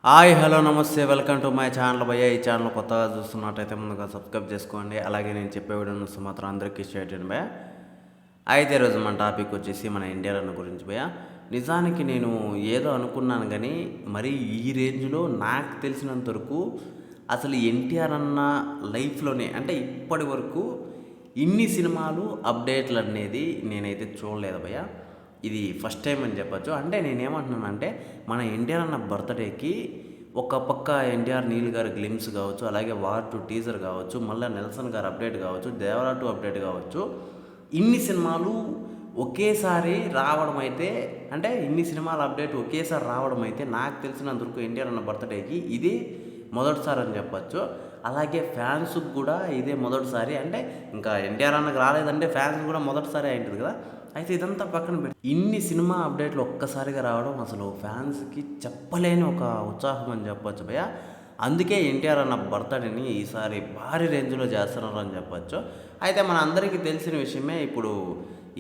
Hi hello నమస్తే welcome to my channel భయ్య. ఈ ఛానల్ కొత్తగా చూస్తున్నట్టయితే ముందుగా సబ్స్క్రైబ్ చేసుకోండి. అలాగే నేను చెప్పే వీడియో చూస్తే మాత్రం అందరికీ షేర్ చేయండి భయ్య. అయితే ఈరోజు మన టాపిక్ వచ్చేసి మన ఎన్టీఆర్ అన్న గురించి భయ్య. నిజానికి నేను ఏదో అనుకున్నాను కానీ మరి ఈ రేంజ్లో నాకు తెలిసినంత వరకు అసలు ఎన్టీఆర్ అన్న లైఫ్లోనే అంటే ఇప్పటి వరకు ఇన్ని సినిమాలు అప్డేట్లు అనేది నేనైతే చూడలేదు భయ్య. ఇది ఫస్ట్ టైం అని చెప్పొచ్చు. అంటే నేనేమంటున్నానంటే మన ఎన్టీఆర్ అన్న బర్త్డేకి ఒక పక్క ఎన్టీఆర్ నీల్ గారి గ్లిమ్స్ కావచ్చు, అలాగే వార్ 2 టీజర్ కావచ్చు, మళ్ళీ నెల్సన్ గారు అప్డేట్ కావచ్చు, దేవరా 2 అప్డేట్ కావచ్చు, ఇన్ని సినిమాలు ఒకేసారి రావడం అయితే అంటే ఇన్ని సినిమాల అప్డేట్ ఒకేసారి రావడం అయితే నాకు తెలిసినంతవరకు ఎన్టీఆర్ అన్న బర్త్డేకి ఇదే మొదటిసారి అని చెప్పచ్చు. అలాగే ఫ్యాన్స్కి కూడా ఇదే మొదటిసారి. అంటే ఇంకా ఎన్టీఆర్ అన్నకు రాలేదంటే ఫ్యాన్స్ కూడా మొదటిసారి అయింటుంది కదా. అయితే ఇదంతా పక్కన పెట్టి ఇన్ని సినిమా అప్డేట్లు ఒక్కసారిగా రావడం అసలు ఫ్యాన్స్కి చెప్పలేని ఒక ఉత్సాహం అని చెప్పొచ్చు భయ్య. అందుకే ఎన్టీఆర్ అన్న బర్త్డేని ఈసారి భారీ రేంజ్లో చేస్తున్నారు అని చెప్పొచ్చు. అయితే మన అందరికీ తెలిసిన విషయమే. ఇప్పుడు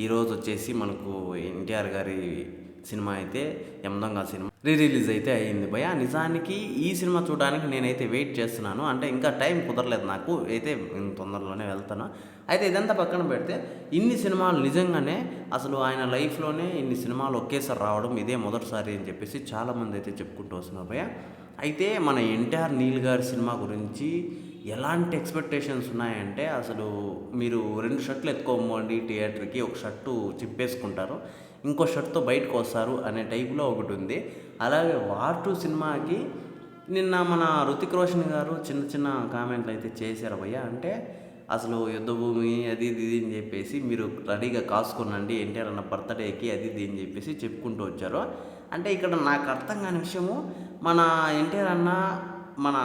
ఈరోజు వచ్చేసి మనకు ఎన్టీఆర్ గారి సినిమా అయితే యమదొంగ సినిమా రిలీజ్ అయితే అయ్యింది భయ్య. నిజానికి ఈ సినిమా చూడడానికి నేనైతే వెయిట్ చేస్తున్నాను. అంటే ఇంకా టైం కుదరలేదు నాకు. అయితే తొందరలోనే వెళ్తాను. అయితే ఇదంతా పక్కన పెడితే ఇన్ని సినిమాలు నిజంగానే అసలు ఆయన లైఫ్లోనే ఇన్ని సినిమాలు ఒకేసారి రావడం ఇదే మొదటిసారి అని చెప్పేసి చాలామంది అయితే చెప్పుకుంటూ వస్తున్నారు భయ్య. అయితే మన ఎన్టీఆర్ నీల్ గారి సినిమా గురించి ఎలాంటి ఎక్స్పెక్టేషన్స్ ఉన్నాయంటే అసలు మీరు 2 షర్ట్లు ఎత్తుకోమండి థియేటర్కి, ఒక షర్టు చిప్పేసుకుంటారు, ఇంకో షర్ట్తో బయటకు వస్తారు అనే టైప్లో ఒకటి ఉంది. అలాగే వార్ 2 సినిమాకి నిన్న మన రుతిక్ రోషన్ గారు చిన్న చిన్న కామెంట్లు అయితే చేశారు భయ్య. అంటే అసలు యుద్ధభూమి అది ఇది అని చెప్పేసి మీరు రెడీగా కాసుకునండి ఎన్టీఆర్ అన్న బర్త్డేకి అది ఇది అని చెప్పేసి చెప్పుకుంటూ వచ్చారు. అంటే ఇక్కడ నాకు అర్థం కాని విషయము, మన ఎన్టీఆర్ అన్న మన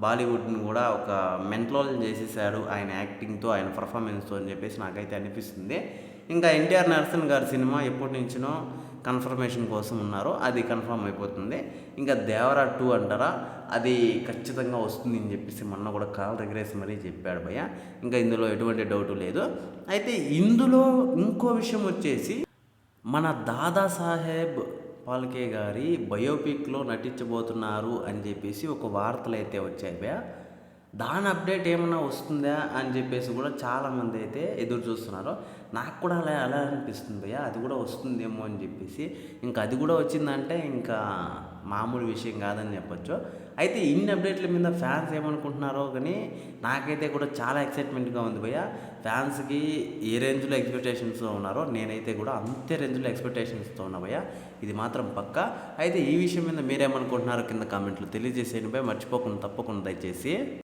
బాలీవుడ్ని కూడా ఒక మెంటల్ చేసేసాడు ఆయన యాక్టింగ్తో, ఆయన పర్ఫార్మెన్స్తో అని చెప్పేసి నాకైతే అనిపిస్తుంది. ఇంకా ఎన్టీఆర్ నరసింహ గారి సినిమా ఎప్పటి నుంచినో కన్ఫర్మేషన్ కోసం ఉన్నారో అది కన్ఫర్మ్ అయిపోతుంది. ఇంకా దేవరా 2 అంటారా, అది ఖచ్చితంగా వస్తుంది అని చెప్పేసి మొన్న కూడా కాల్ రెగ్రేస్ మరీ చెప్పాడు భయ్య. ఇంకా ఇందులో ఎటువంటి డౌటు లేదు. అయితే ఇందులో ఇంకో విషయం వచ్చేసి మన దాదాసాహెబ్ ఫాల్కే గారి బయోపిక్లో నటించబోతున్నారు అని చెప్పేసి ఒక వార్తలు అయితే వచ్చాయి భయ్య. దాని అప్డేట్ ఏమన్నా వస్తుందా అని చెప్పేసి కూడా చాలామంది అయితే ఎదురు చూస్తున్నారు. నాకు కూడా అలా అలా అనిపిస్తుంది భయ్య, అది కూడా వస్తుందేమో అని చెప్పేసి. ఇంకా అది కూడా వచ్చిందంటే ఇంకా మామూలు విషయం కాదని చెప్పొచ్చు. అయితే ఇన్ని అప్డేట్ల మీద ఫ్యాన్స్ ఏమనుకుంటున్నారో కానీ నాకైతే కూడా చాలా ఎక్సైట్మెంట్గా ఉంది భయ్య. ఫ్యాన్స్కి ఏ రేంజ్లో ఎక్స్పెక్టేషన్స్తో ఉన్నారో నేనైతే కూడా అంతే రేంజ్లో ఎక్స్పెక్టేషన్స్తో ఉన్నా భయ్య, ఇది మాత్రం పక్కా. అయితే ఈ విషయం మీద మీరేమనుకుంటున్నారో కింద కామెంట్లు తెలియజేసేయండి భయ్య. మర్చిపోకుండా తప్పకుండా దయచేసి.